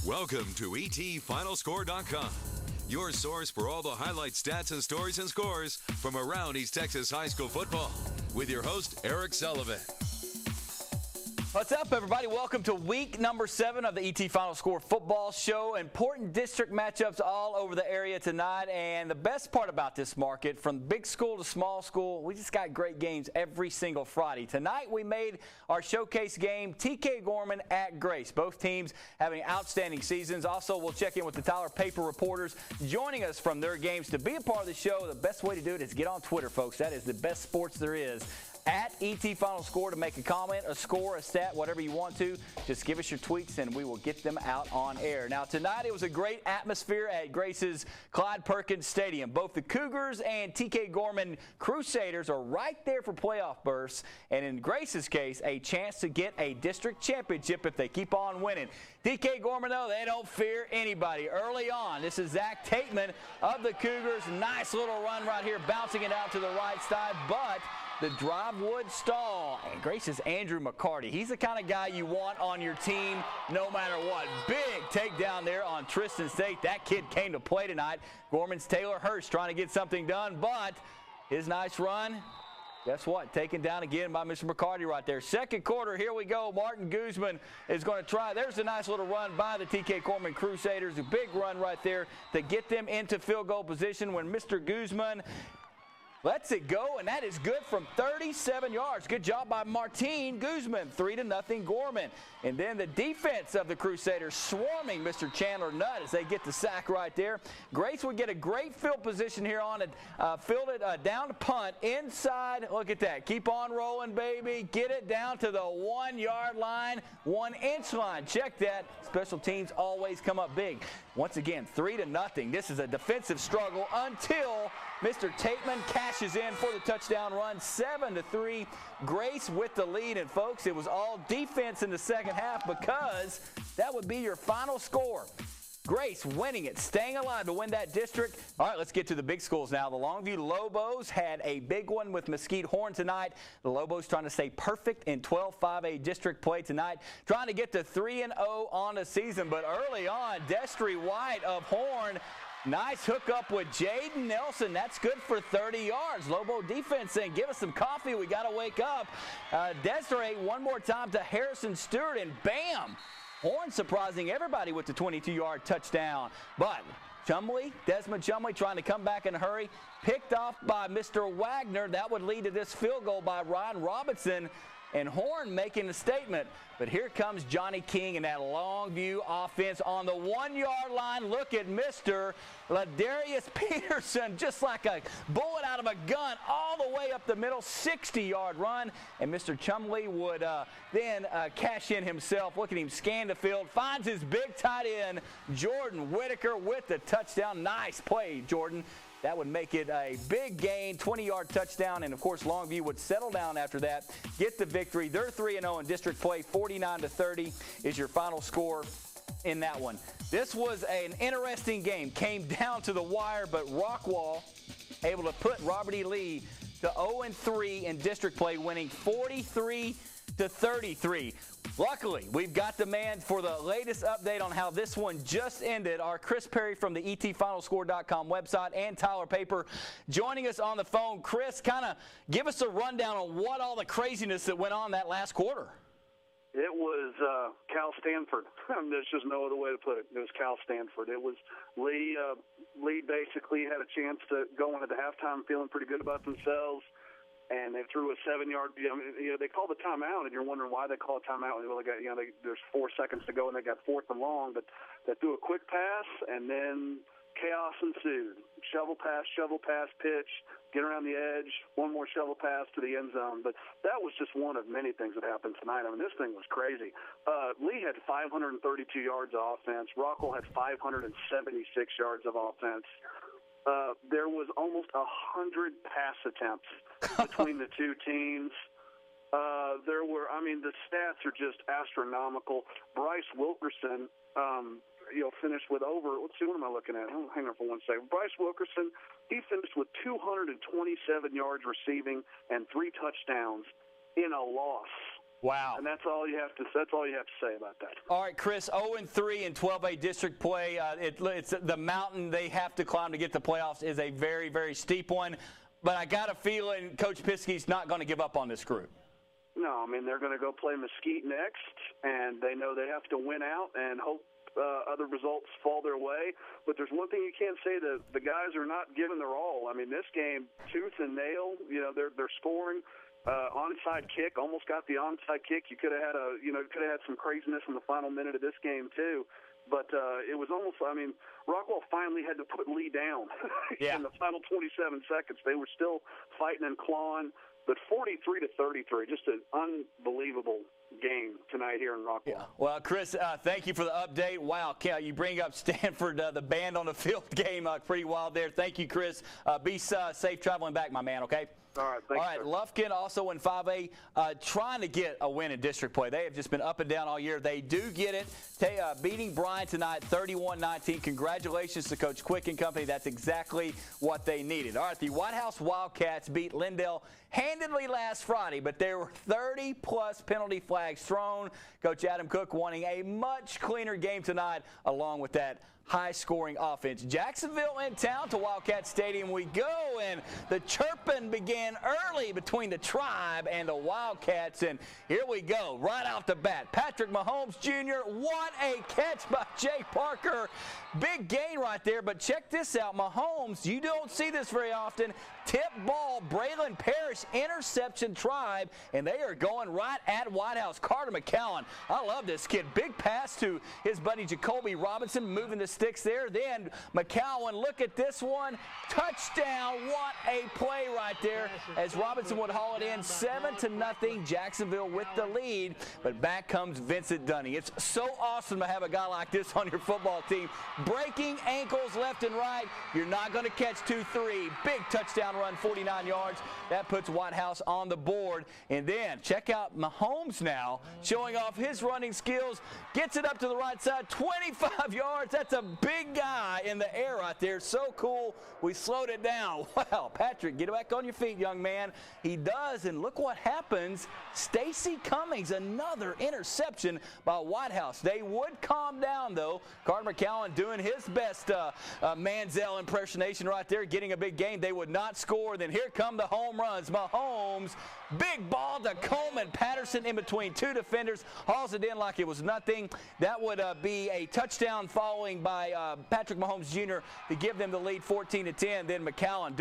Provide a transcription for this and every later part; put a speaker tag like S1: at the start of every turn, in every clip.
S1: Welcome to ETFinalscore.com, your source for all the highlight stats and stories and scores from around East Texas high school football, with your host, Eric Sullivan.
S2: What's up, everybody? Welcome to week number 7 of the ET Final Score football show. Important district matchups all over the area tonight. And the best part about this market, from big school to small school, we just got great games every single Friday. Tonight, we made our showcase game, TK Gorman at Grace. Both teams having outstanding seasons. Also, we'll check in with the Tyler Paper reporters joining us from their games. To be a part of the show, the best way to do it is get on Twitter, folks. That is the best sports there is. At ET Final Score to make a comment, a score, a stat, whatever you want to. Just give us your tweets and we will get them out on air. Now, tonight it was a great atmosphere at Grace's Clyde Perkins Stadium. Both the Cougars and TK Gorman Crusaders are right there for playoff berths. And in Grace's case, a chance to get a district championship if they keep on winning. TK Gorman, though, they don't fear anybody. Early on, this is Zach Tateman of the Cougars. Nice little run right here, bouncing it out to the right side, but the drive would stall. And Grace's Andrew McCarty. He's the kind of guy you want on your team no matter what. Big takedown there on Tristan State. That kid came to play tonight. Gorman's Taylor Hurst trying to get something done, but his nice run, guess what? Taken down again by Mr. McCarty right there. Second quarter, here we go. Martin Guzman is going to try. There's a nice little run by the TK Gorman Crusaders. A big run right there to get them into field goal position when Mr. Guzman lets it go, and that is good from 37 yards. Good job by Martin Guzman, 3-0 Gorman. And then the defense of the Crusaders swarming Mr. Chandler Nutt as they get the sack right there. Grace would get a great field position here on it, field it down to punt inside. Look at that. Keep on rolling, baby. Get it down to the 1-yard line, 1-inch line. Check that. Special teams always come up big. Once again, 3-0. This is a defensive struggle until Mr. Tateman cashes in for the touchdown run, 7-3. Grace with the lead, and folks, it was all defense in the second half because that would be your final score. Grace winning it, staying alive to win that district. All right, let's get to the big schools now. The Longview Lobos had a big one with Mesquite Horn tonight. The Lobos trying to stay perfect in 12-5A district play tonight, trying to get to 3-0 on the season. But early on, Destry White of Horn, nice hookup with Jaden Nelson. That's good for 30 yards. Lobo defense saying, give us some coffee. We got to wake up. Desiree one more time to Harrison Stewart, and bam! Horn surprising everybody with the 22-yard touchdown. But Desmond Chumley trying to come back in a hurry. Picked off by Mr. Wagner. That would lead to this field goal by Ryan Robinson. And Horn making a statement. But here comes Johnny King in that Longview offense on the 1-yard line. Look at Mr. Ladarius Peterson, just like a bullet out of a gun, all the way up the middle, 60-yard run. And Mr. Chumley would then cash in himself. Look at him scan the field, finds his big tight end, Jordan Whitaker, with the touchdown. Nice play, Jordan. That would make it a big gain, 20-yard touchdown, and, of course, Longview would settle down after that, get the victory. They're 3-0 in district play. 49-30 is your final score in that one. This was an interesting game. Came down to the wire, but Rockwall able to put Robert E. Lee to 0-3 in district play, winning 43-33. Luckily, we've got the man for the latest update on how this one just ended. Our Chris Perry from the ETFinalscore.com website and Tyler Paper joining us on the phone. Chris, kind of give us a rundown on what all the craziness that went on that last quarter.
S3: It was Cal Stanford. There's just no other way to put it. It was Cal Stanford. It was Lee. Lee basically had a chance to go into the halftime feeling pretty good about themselves. And they threw a 7-yard. They called the timeout, and you're wondering why they call a timeout. Well, there's 4 seconds to go, and they got 4th and long. But they threw a quick pass, and then chaos ensued. Shovel pass, pitch, get around the edge, one more shovel pass to the end zone. But that was just one of many things that happened tonight. I mean, this thing was crazy. Lee had 532 yards of offense. Rockwell had 576 yards of offense. There was almost 100 pass attempts between the two teams. The stats are just astronomical. Bryce Wilkerson, finished with over, let's see, what am I looking at? Hang on for 1 second. Bryce Wilkerson, he finished with 227 yards receiving and 3 touchdowns in a loss
S2: Wow.
S3: And that's all you have to say about that.
S2: All right, Chris, 0-3 in 12A district play. It's the mountain they have to climb to get the playoffs is a very, very steep one. But I got a feeling Coach Piskey's not going to give up on this group.
S3: No, I mean, they're going to go play Mesquite next, and they know they have to win out and hope other results fall their way. But there's one thing you can't say, that the guys are not giving their all. I mean, this game, tooth and nail, they're scoring. Onside kick, almost got the onside kick. You could have had some craziness in the final minute of this game too. But it was almost, I mean, Rockwell finally had to put Lee down in the final 27 seconds. They were still fighting and clawing, but 43-33, just an unbelievable game tonight here in Rockwell.
S2: Yeah. Well, Chris, thank you for the update. Wow, you bring up Stanford, the band on the field game, pretty wild there. Thank you, Chris. Be safe traveling back, my man, okay?
S3: All right, thanks.
S2: All right, Lufkin also in 5A trying to get a win in district play. They have just been up and down all year. They do get it. Beating Bryan tonight 31-19. Congratulations to Coach Quick and company. That's exactly what they needed. All right, the White House Wildcats beat Lyndale handedly last Friday, but there were 30-plus penalty flags thrown. Coach Adam Cook wanting a much cleaner game tonight along with that high-scoring offense. Jacksonville in town to Wildcat Stadium we go, and the chirping began early between the Tribe and the Wildcats, and here we go, right off the bat. Patrick Mahomes Jr., what a catch by Jay Parker. Big gain right there, but check this out. Mahomes, you don't see this very often, tip ball, Braylon Parrish, interception Tribe, and they are going right at White House. Carter McCowan, I love this kid. Big pass to his buddy Jacoby Robinson, moving the sticks there. Then McCowan, look at this one. Touchdown. What a play right there as Robinson would haul it in. 7-0, Jacksonville with the lead. But back comes Vincent Dunning. It's so awesome to have a guy like this on your football team. Breaking ankles left and right. You're not going to catch 2-3. Big touchdown run, 49 yards. That puts White House on the board. And then check out Mahomes now showing off his running skills. Gets it up to the right side, 25 yards. That's a big guy in the air right there. So cool. We slowed it down. Wow, Patrick, get back on your feet, young man. He does, and look what happens. Stacey Cummings, another interception by White House. They would calm down, though. Carter McCowan doing his best Manziel impersonation right there, getting a big gain. They would not score. Then here come the home runs. Mahomes, big ball to Coleman. Patterson in between two defenders, hauls it in like it was nothing. That would be a touchdown following by Patrick Mahomes Jr. to give them the lead 14-10. Then McCowan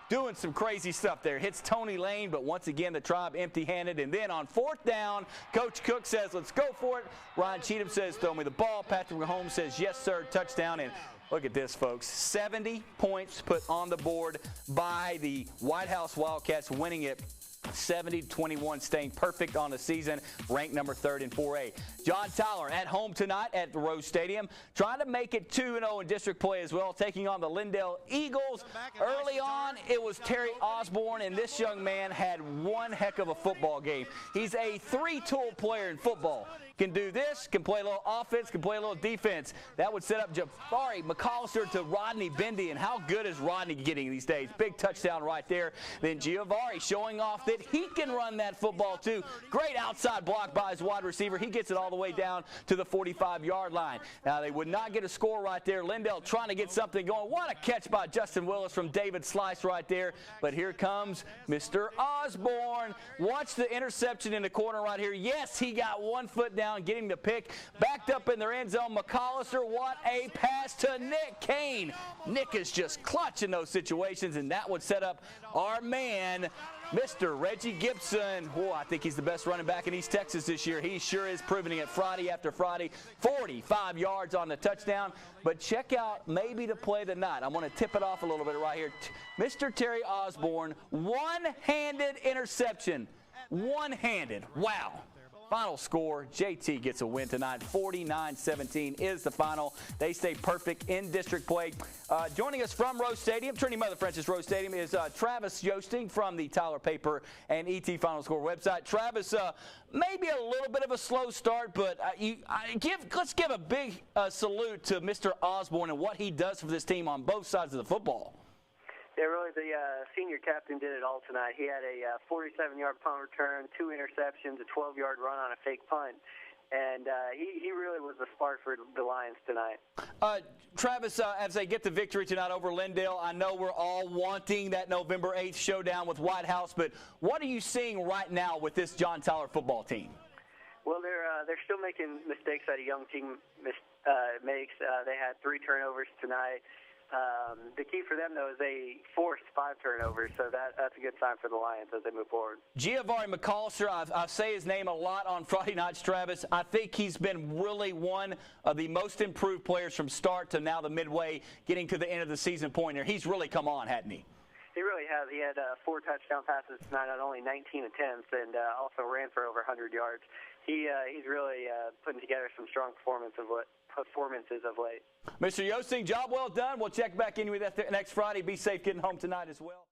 S2: doing some crazy stuff there. Hits Tony Lane, but once again the Tribe empty-handed. And then on fourth down, Coach Cook says, let's go for it. Ryan Cheatham says, throw me the ball. Patrick Mahomes says, yes, sir, touchdown. And look at this, folks. 70 points put on the board by the White House Wildcats, winning it 70-21, staying perfect on the season, ranked number 3rd in 4A. John Tyler at home tonight at the Rose Stadium, trying to make it 2-0 in district play as well, taking on the Lyndale Eagles. Early on, it was Terry Osborne, and this young man had one heck of a football game. He's a three-tool player in football. Can do this, can play a little offense, can play a little defense. That would set up Jafari McAllister to Rodney Bendy, and how good is Rodney getting these days? Big touchdown right there. Then Giavari showing off that he can run that football too. Great outside block by his wide receiver. He gets it all the way down to the 45-yard line. Now, they would not get a score right there. Lyndale trying to get something going. What a catch by Justin Willis from David Slice right there. But here comes Mr. Osborne. Watch the interception in the corner right here. Yes, he got 1 foot down, getting the pick. Backed up in their end zone. McAllister, what a pass to Nick Kane. Nick is just clutch in those situations, and that would set up our man, Mr. Reggie Gibson. Oh, I think he's the best running back in East Texas this year. He sure is proving it Friday after Friday. 45 yards on the touchdown. But check out maybe the play of the night. I'm going to tip it off a little bit right here. Mr. Terry Osborne, one-handed interception. One-handed. Wow. Final score, JT gets a win tonight. 49-17 is the final. They stay perfect in district play. Joining us from Rose Stadium, Trinity Mother Francis Rose Stadium, is Travis Yoasting from the Tyler Paper and ET Final Score website. Travis, maybe a little bit of a slow start, but let's give a big salute to Mr. Osborne and what he does for this team on both sides of the football.
S4: Yeah, really, the senior captain did it all tonight. He had a 47-yard punt return, 2 interceptions, a 12-yard run on a fake punt. And he really was the spark for the Lions tonight.
S2: Travis, as they get the victory tonight over Lyndale, I know we're all wanting that November 8th showdown with White House, but what are you seeing right now with this John Tyler football team?
S4: Well, they're still making mistakes that a young team makes. They had 3 turnovers tonight. The key for them, though, is they forced 5 turnovers, so that's a good sign for the Lions as they move forward. Giovanni
S2: McAllister, I say his name a lot on Friday nights, Travis. I think he's been really one of the most improved players from start to now the midway, getting to the end of the season point here. He's really come on, hadn't he?
S4: He really has. He had 4 touchdown passes tonight on only 19 attempts and also ran for over 100 yards. He's really putting together some strong performances of late.
S2: Mr. Yosting, job well done. We'll check back in with you next Friday. Be safe getting home tonight as well.